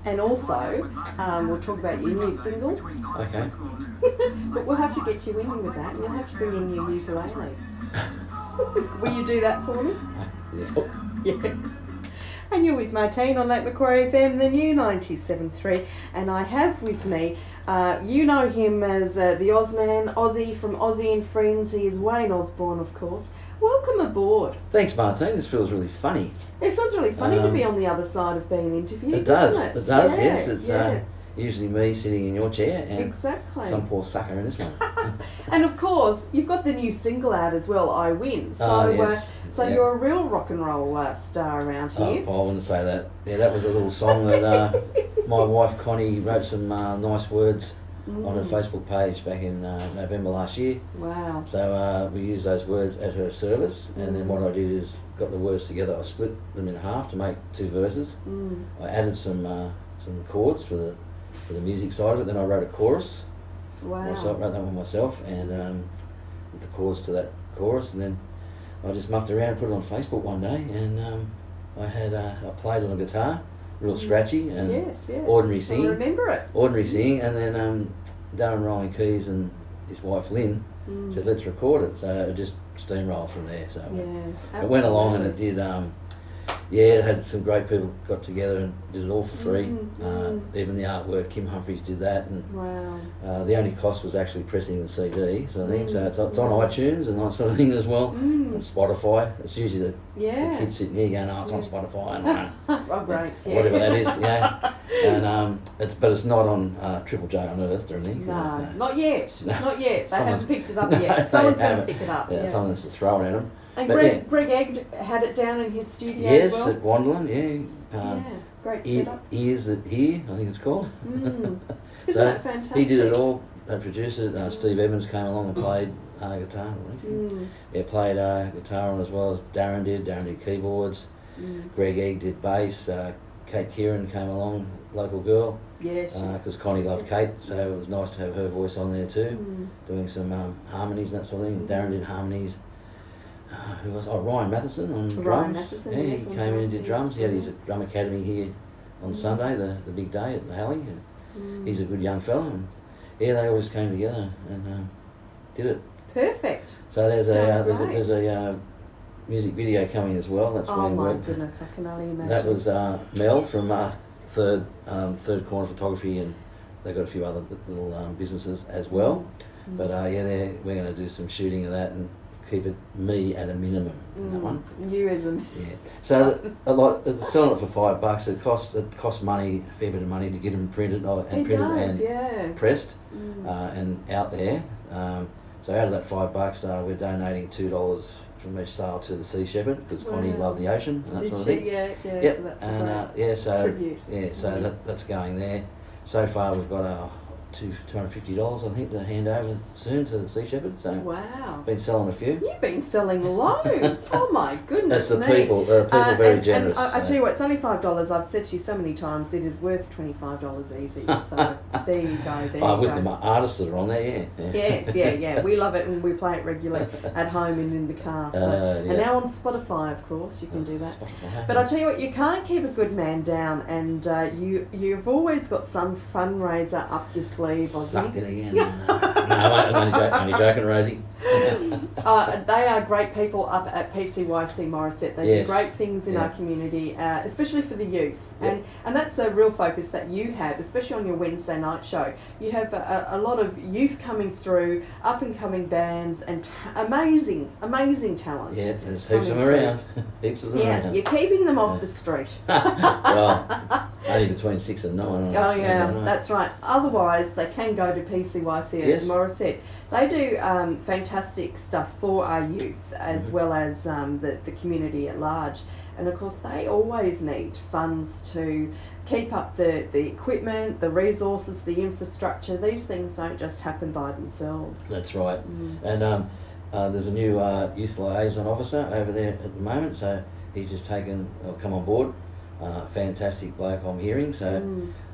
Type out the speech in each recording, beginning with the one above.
And also, we'll talk about your new single. Okay. But we'll have to get you in with that, and you'll have to bring in your ukulele. Will you do that for me? Yeah. And you're with Martine on Lake Macquarie FM, the new 97.3. And I have with me, you know him as the Osman, Ossie from Ossie and Friends. He is Wayne Osborne, of course. Welcome aboard. Thanks, Martine. This feels really funny. It feels really funny to be on the other side of being interviewed. It does. Doesn't it? It does. Yeah, Yes. It's yeah. Usually me sitting in your chair and Exactly. some poor sucker in this one. And of course, you've got the new single out as well, I Win. So, yes. So Yeah. you're a real rock and roll star around here. Oh, I wouldn't say that. Yeah, that was a little song that my wife Connie wrote some nice words on her Facebook page back in November last year. Wow. So we used those words at her service, and then what I did is got the words together. I split them in half to make 2 verses. I added some chords for the music side of it. Then I wrote a chorus. Wow. Myself, wrote that one myself, and with the chords to that chorus, and then I just mucked around, put it on Facebook one day, and I played on a guitar, real scratchy and Yes, yeah. ordinary I singing. remember it. Ordinary singing, and then Darren Rolling Keys and his wife Lynn said, let's record it. So it just steamrolled from there. So Yeah, it went along, and it did. It had some great people got together and did it all for free. Even the artwork, Kim Humphries did that, and Wow. the only cost was actually pressing the CD sort of thing. So it's on iTunes and that sort of thing as well, and Spotify. It's usually the kids sitting here going, "Oh, it's on Spotify," and Oh, great. Yeah. whatever that is, And it's not on Triple J Unearthed or anything. No, not yet. No. Not yet. They Someone's- haven't picked it up No, yet. they Someone's going to haven't. pick it up. Yeah, someone has to throw it at them. And But Greg Egg had it down in his studio Yes, as well. at Wanderland, Yeah, great setup. Ears That Hear, I think it's called. Isn't So that fantastic? he did it all. They produced it. Steve Evans came along and played guitar. Played guitar on as well as Darren did. Darren did keyboards. Greg Egg did bass. Kate Kieran came along, local girl. Yeah, she's Because Connie loved Kate, so it was nice to have her voice on there too, doing some harmonies and that sort of thing. Darren did harmonies. Who was? Oh, Ryan Matheson on drums. Ryan Matheson, yeah, yes, he on came in and drums, did yes. drums. He had his drum academy here on Sunday, the big day at the Halley. And he's a good young fella, and they always came together and did it. perfect. So there's Sounds a music video coming as well. That's Oh being my worked. goodness, I can only imagine. That was Mel from Third Corner Photography, and they've got a few other little businesses as well. But we're going to do some shooting of that and keep it me at a minimum in that one. You as a... Yeah. So selling it for $5. It costs money, a fair bit of money to get them printed and pressed and out there. So out of that $5, we're donating $2 from each sale to the Sea Shepherd, because Connie loved the ocean and that Did sort of she? thing. Yeah. Yep. So that's And tribute. so that's going there. So far we've got $250 I think to hand over soon to the Sea Shepherd. So Wow. been selling a few. You've been selling loads. Oh my goodness That's the me. people. There are people very and generous. I tell you what, it's only $5. I've said to you so many times, it is worth $25 easy. So there you go. With the artists that are on there, yeah. Yes, we love it and we play it regularly at home and in the car. So. And now on Spotify, of course, you can do that. Spotify. But I tell you what, you can't keep a good man down, and you've always got some fundraiser up your sleeve, Ossie. Sucked it again. No, I'm only joking, Rosie. They are great people up at PCYC Morisset. They do great things in our community, especially for the youth. Yep. And that's a real focus that you have, especially on your Wednesday night show. You have a lot of youth coming through, up-and-coming bands, and amazing talent. Yeah, there's heaps of them around. Heaps of them around. Yeah, you're keeping them off the street. Well, it's only between 6 and 9. Oh yeah, that's right. Otherwise, they can go to PCYC at Morisset. They do fantastic stuff for our youth as well as the community at large. And of course, they always need funds to keep up the equipment, the resources, the infrastructure. These things don't just happen by themselves. That's right. And there's a new youth liaison officer over there at the moment, so he's just come on board. Fantastic bloke, I'm hearing, so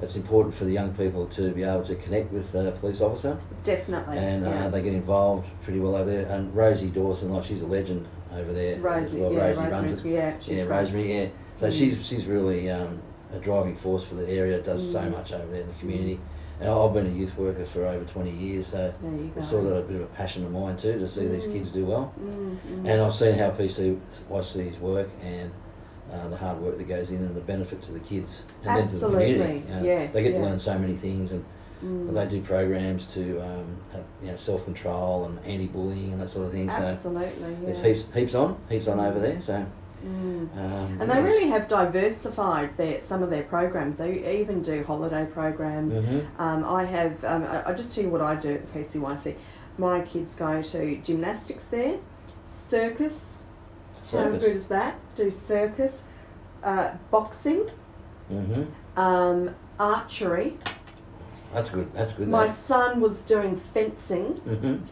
it's important for the young people to be able to connect with a police officer. Definitely. And they get involved pretty well over there. And Rosie Dawson, she's a legend over there as well. Rosie runs it. Rosemary, Rosemary, So she's really a driving force for the area. It does so much over there in the community. And I've been a youth worker for over 20 years, so it's sort of a bit of a passion of mine too, to see these kids do well. And I've seen how PCYCs work, and the hard work that goes in, and the benefit to the kids and then to the community. Yes, they get to learn so many things, and they do programs to have, self-control and anti-bullying and that sort of thing. Absolutely, so there's heaps on over there. So. And they really have diversified some of their programs. They even do holiday programs. I just tell you what I do at the PCYC. My kids go to gymnastics there, circus. How good is that? Do circus, boxing, archery. That's good. My son was doing fencing.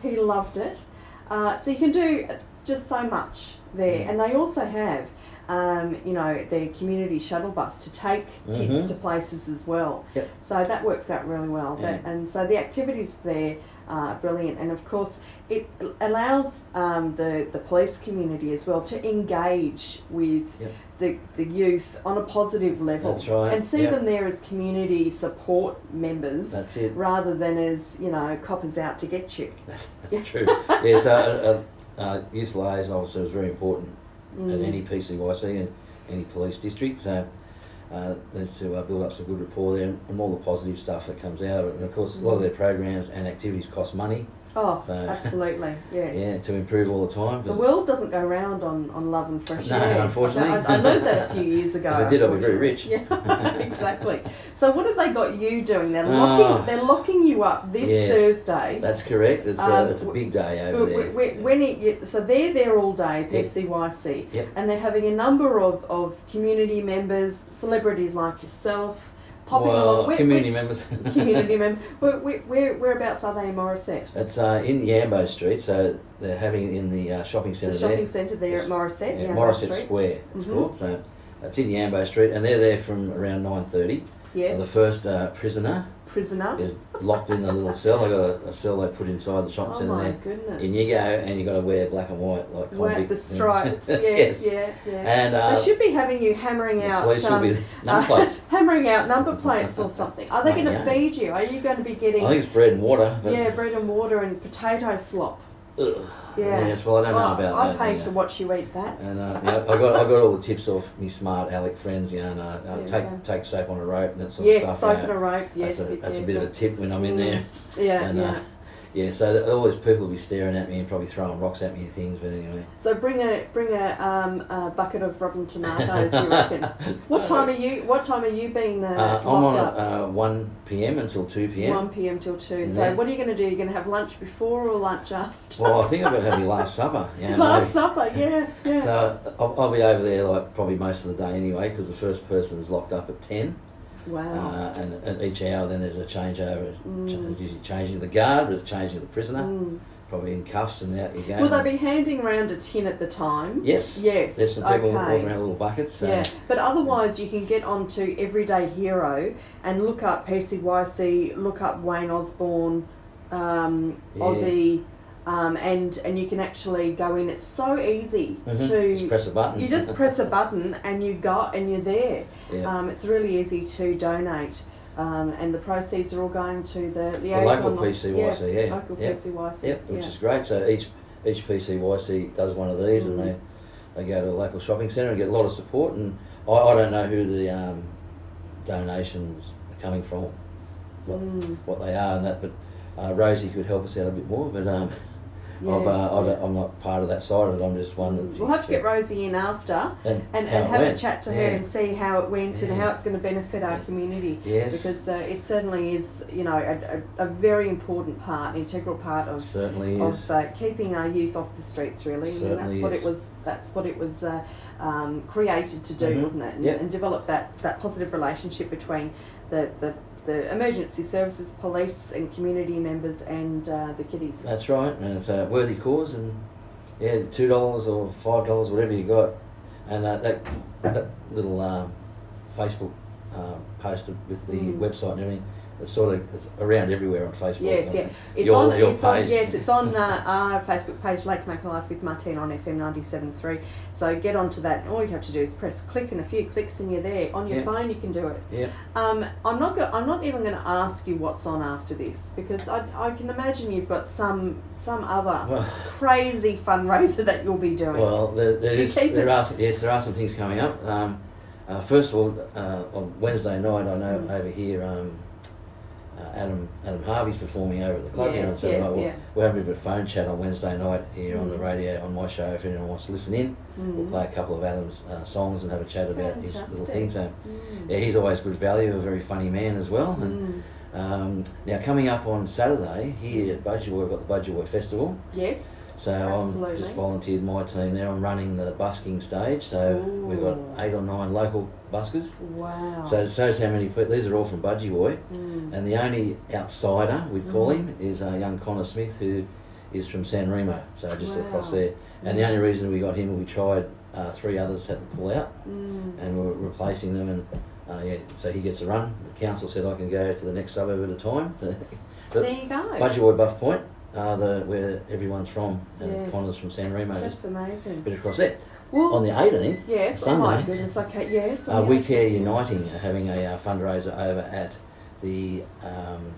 He loved it. So you can do just so much there, and they also have their community shuttle bus to take kids to places as well. So that works out really well. And so the activities there are brilliant, and of course it allows the police community as well to engage with the youth on a positive level. That's right. And see them there as community support members. That's it. Rather than as coppers out to get you. That's true. Yeah. So youth liaison officer is very important at any PCYC and any police district. So there's to build up some good rapport there, and all the positive stuff that comes out of it. And of course, a lot of their programs and activities cost money. Oh, so, absolutely, yes. Yeah, to improve all the time. The world doesn't go round on love and fresh air. No, unfortunately. I learned that a few years ago. If I did, I'd be very rich. Yeah, exactly. So what have they got you doing? They're locking you up this Thursday. That's correct. It's a big day over there. So they're there all day, PCYC, and they're having a number of community members, celebrities like yourself, popping along. Community members. Community members. Whereabouts are they in Morisset? It's in Yambo Street, so they're having it in the shopping centre there. The shopping centre there at Morisset. Yeah, Morisset Square, it's called. So it's in Yambo Street, and they're there from around 9:30. Yes. And the first prisoner is locked in a little cell. They got a cell they put inside the shopping centre there. Goodness. And you go, and you got to wear black and white like convict. The stripes. Yes. Yeah. And they should be having you hammering out. Police will be number plates. Hammering out number plates or something. Are they going to feed you? Are you going to be getting? I think it's bread and water. Bread and water and potato slop. Ugh. Yes, well, I don't know about that. I pay to watch you eat that. And I got all the tips off me smart Alec friends, take soap on a rope and that sort of stuff. Yes, soap on a rope. Yes, that's a bit of a tip when I'm in there. So all these people will be staring at me and probably throwing rocks at me and things. But anyway. So bring a bucket of rotten tomatoes. You reckon? What time are you being locked up? I'm on 1 p.m. until 2 p.m. 1 p.m. till 2. So what are you going to do? You're going to have lunch before or lunch after? Well, I think I've got to have my last supper. Supper, yeah. So I'll be over there probably most of the day anyway, because the first person is locked up at 10. Wow. And at each hour then there's a changeover, usually changing the guard, but it's changing the prisoner, probably in cuffs, and out you go. Will they be handing around a tin at the time? Yes. There's some people walking around little buckets. So. Yeah, but otherwise you can get onto Everyday Hero and look up PCYC, look up Wayne Osborne, Aussie, and you can actually go in. It's so easy to just press a button. You just press a button and you're there. Yeah. It's really easy to donate, and the proceeds are all going to the local PCYC. Local PCYC. Which is great. So each PCYC does one of these, and they go to a local shopping centre and get a lot of support. And I don't know who the donations are coming from, what they are and that, but Rosie could help us out a bit more. But I'm not part of that side of it. I'm just one that. We'll have to get Rosie in after and have a chat to her and see how it went and how it's going to benefit our community. Yes. Because it certainly is, a very important part, integral part of keeping our youth off the streets. Really, Certainly that's what it was created to do, wasn't it? And develop that positive relationship between the emergency services, police and community members and the kiddies. That's right, and it's a worthy cause, and $2 or $5, whatever you got, and that little Facebook posted with the website and everything. It's around everywhere on Facebook. Yes, yeah. It's on our Facebook page, Lake Making Life with Martine on FM97.3. So get onto that. All you have to do is press click, and a few clicks and you're there. On your phone you can do it. Yeah. I'm not even going to ask you what's on after this, because I can imagine you've got some other crazy fundraiser that you'll be doing. Well, there are some things coming up. First of all, on Wednesday night, I know over here. Adam Harvey's performing over at the club here on Saturday night. We're having a bit of a phone chat on Wednesday night here on the radio on my show. If anyone wants to listen in, we'll play a couple of Adam's songs and have a chat about his little things. So, he's always good value, a very funny man as well. And, now coming up on Saturday here at Budgie Boy, we've got the Budgie Boy Festival. Yes. So I've just volunteered my team there. I'm running the busking stage. So we've got 8 or 9 local buskers. Wow. So it shows how many people. These are all from Budgie Boy. And the only outsider, we'd call him, is young Connor Smith, who is from San Remo. So just across there. And the only reason we got him, we tried 3 others had to pull out. And we're replacing them. And so he gets a run. The council said I can go to the next suburb at a time. So, there you go. Budgie Boy Buff Point. Where everyone's from, and Connor's from San Remo. That's amazing. Bit across there. Well, on the 18th, Oh Sunday, my goodness, okay, yes. We Care Uniting are having a fundraiser over at the,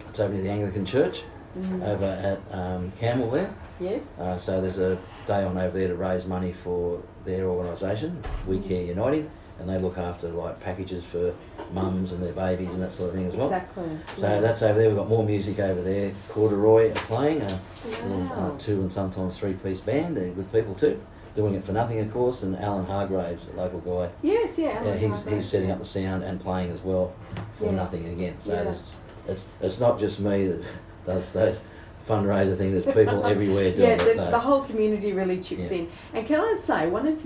it's open to the Anglican Church, over at Campbell there. Yes. So there's a day on over there to raise money for their organisation, We Care Uniting, and they look after like packages for mums and their babies and that sort of thing as well. Exactly. So that's over there. We've got more music over there. Corduroy are playing, a 2 and sometimes 3-piece band. They're good people too. Doing it for nothing, of course. And Alan Hargraves, a local guy. Yes, Alan he's setting up the sound and playing as well for nothing again. So it's not just me that does those fundraiser thing. There's people everywhere doing it. The whole community really chips in. And can I say, I'm going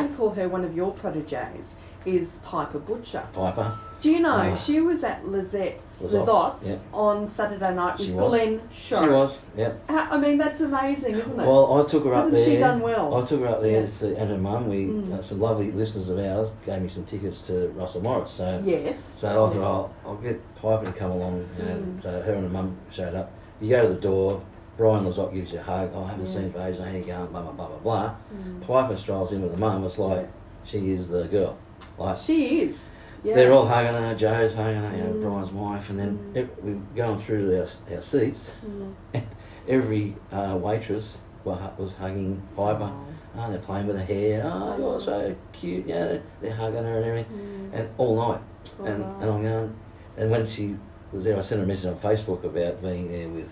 to call her one of your proteges, is Piper Butcher. Piper. Do you know, she was at Lizotte's on Saturday night with Glenn Shaw. She was, yeah. I mean, that's amazing, isn't it? Well, I took her up there. Hasn't she done well? I took her up there and her mum. Some lovely listeners of ours gave me some tickets to Russell Morris. So I thought, I'll get Piper to come along. You know, so her and her mum showed up. You go to the door, Brian Lizotte gives you a hug. I haven't seen for ages. How you going? Blah, blah, blah, blah, blah. Piper strolls in with the mum. It's like, she is the girl. Like, she is. Yeah. They're all hugging her. Joe's hugging her, Brian's wife. And then we're going through to our seats. And every waitress was hugging Piper. Oh, they're playing with her hair. Oh, you're so cute. Yeah, they're hugging her and everything. And all night. And I'm going, and when she was there, I sent her a message on Facebook about being there with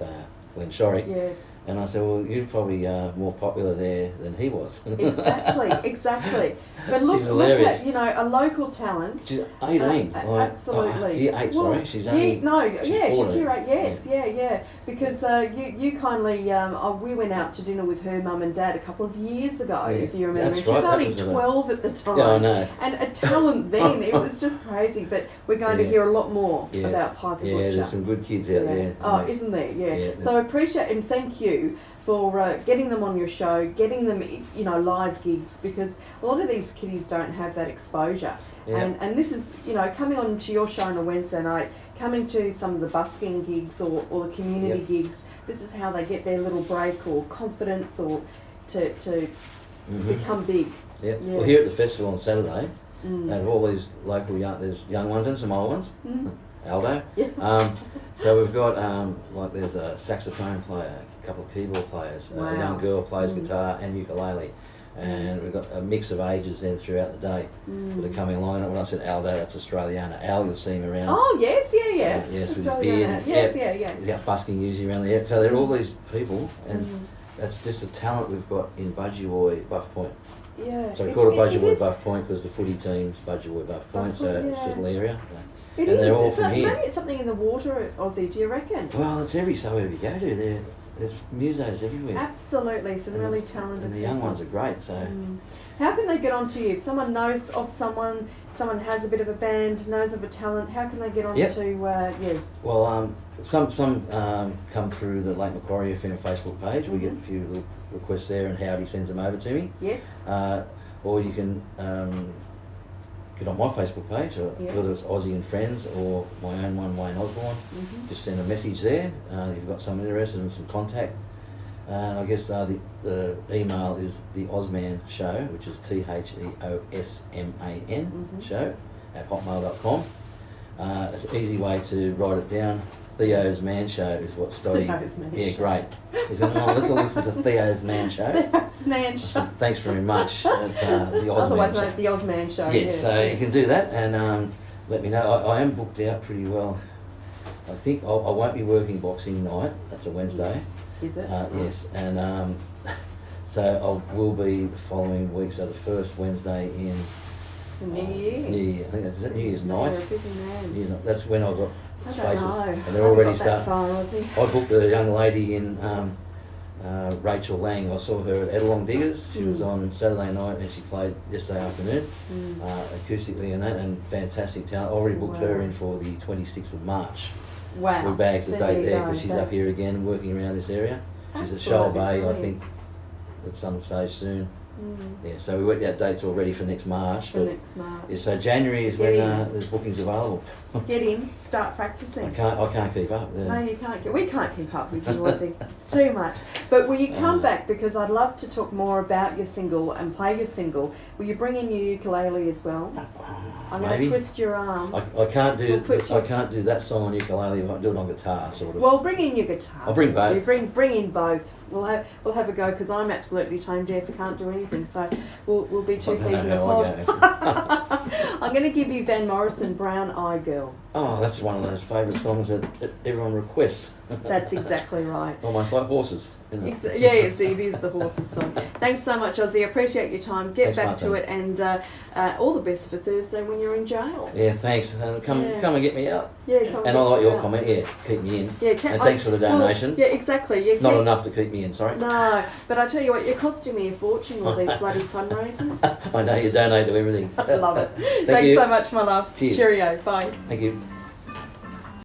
Glenn Shorey. Yes. And I said, well, you're probably more popular there than he was. Exactly. But look at, a local talent. She's 18. Absolutely. Year 8, sorry. She's only... she's year 8, yes. Yeah. Because you kindly, we went out to dinner with her mum and dad a couple of years ago, if you remember. That's she was only 12 at the time. Yeah, I know. And a talent then. It was just crazy. But we're going to hear a lot more about Piper Butcher. Yeah, there's some good kids out there. Oh, isn't there? Yeah. So I appreciate and thank you for getting them on your show, getting them, live gigs, because a lot of these kiddies don't have that exposure. And this is, coming on to your show on a Wednesday night, coming to some of the busking gigs or the community gigs, this is how they get their little break or confidence or to become big. Yeah. Well, here at the festival on Saturday, out of all these local there's young ones and some old ones. Aldo. So we've got there's a saxophone player, a couple of keyboard players, a young girl plays guitar and ukulele, and we've got a mix of ages then throughout the day that are coming along. When I said Aldo, that's Australiana. Al, you'll see him around. Oh yes, yeah. Yes, with his beard. He's out busking usually around there. So they're all these people, and that's just a talent we've got in Budgie Boy Buff Point. Yeah. So we call it Budgie Boy Buff Point because the footy team's Budgie Boy Buff Point, so it's a little area. It and is. They're all from here. Maybe it's something in the water, Aussie, do you reckon? Well, it's every suburb you go to. There's musos everywhere. Absolutely, some really talented and the young ones are great, so... How can they get onto you? If someone knows of someone has a bit of a band, knows of a talent, how can they get onto you? Well, some come through the Lake Macquarie FM Facebook page. We get a few little requests there and Howdy sends them over to me. Yes. Or you can get on my Facebook page, or whether it's Ossie and Friends or my own one, Wayne Osborne. Just send a message there. You've got someone interested in some contact. I guess the email is the Osman Show, which is THEOSMAN show @hotmail.com. It's an easy way to write it down. Theo's Man Show is what Stoddy. Yeah, great. He's going, let's listen to Theo's Man Show. Theo's Man Show. Said, thanks very much. It's the Osman Otherwise Show. known as the Osman Show. Yes, so you can do that, and let me know. I am booked out pretty well. I think I won't be working Boxing Night. That's a Wednesday. Is it? Yes, and so I will be the following week. So the first Wednesday in the New Year. New Year. I think that's New Year's night. You're a busy man. That's when I got spaces, and they're I already got that starting. far, Ossie. I booked a young lady in Rachel Lang. I saw her at Edelong Diggers. She was on Saturday night, and she played yesterday afternoon, acoustically and that, and fantastic talent. I already booked her in for the 26th of March. Wow. We bags a date there because she's That's up here again, working around this area. She's at Shoal Bay, I think, at some stage soon. Yeah, so we worked out dates already for next March. For next March. Yeah, so January is when there's bookings available. Get in, start practicing. I can't keep up. No, you can't. We can't keep up with you, Ossie. It's too much. But will you come back, because I'd love to talk more about your single and play your single. Will you bring in your ukulele as well? I'm going to twist your arm. I can't do I can't do that song on ukulele. I might do it on guitar, sort of. Well, bring in your guitar. I'll bring both. Bring in both. We'll have a go, because I'm absolutely tone deaf. I can't do anything, so we'll be two peas in a pod. I'm going to give you Van Morrison, Brown Eye Girl. Oh, that's one of those favourite songs that everyone requests. That's exactly right. Almost like horses. Yes, it is the horses song. Thanks so much, Ossie. I appreciate your time. Get back to it, and all the best for Thursday when you're in jail. Yeah, thanks. And come and get me out. Yeah, come and I like your out. comment. Yeah, keep me in. Yeah, and thanks for the donation. Well, yeah, exactly. Yeah, not enough to keep me in. Sorry. No, but I tell you what, you're costing me a fortune with these bloody fundraisers. I know you donate to everything. I love it. Thanks so much, my love. Cheers. Cheerio. Bye. Thank you.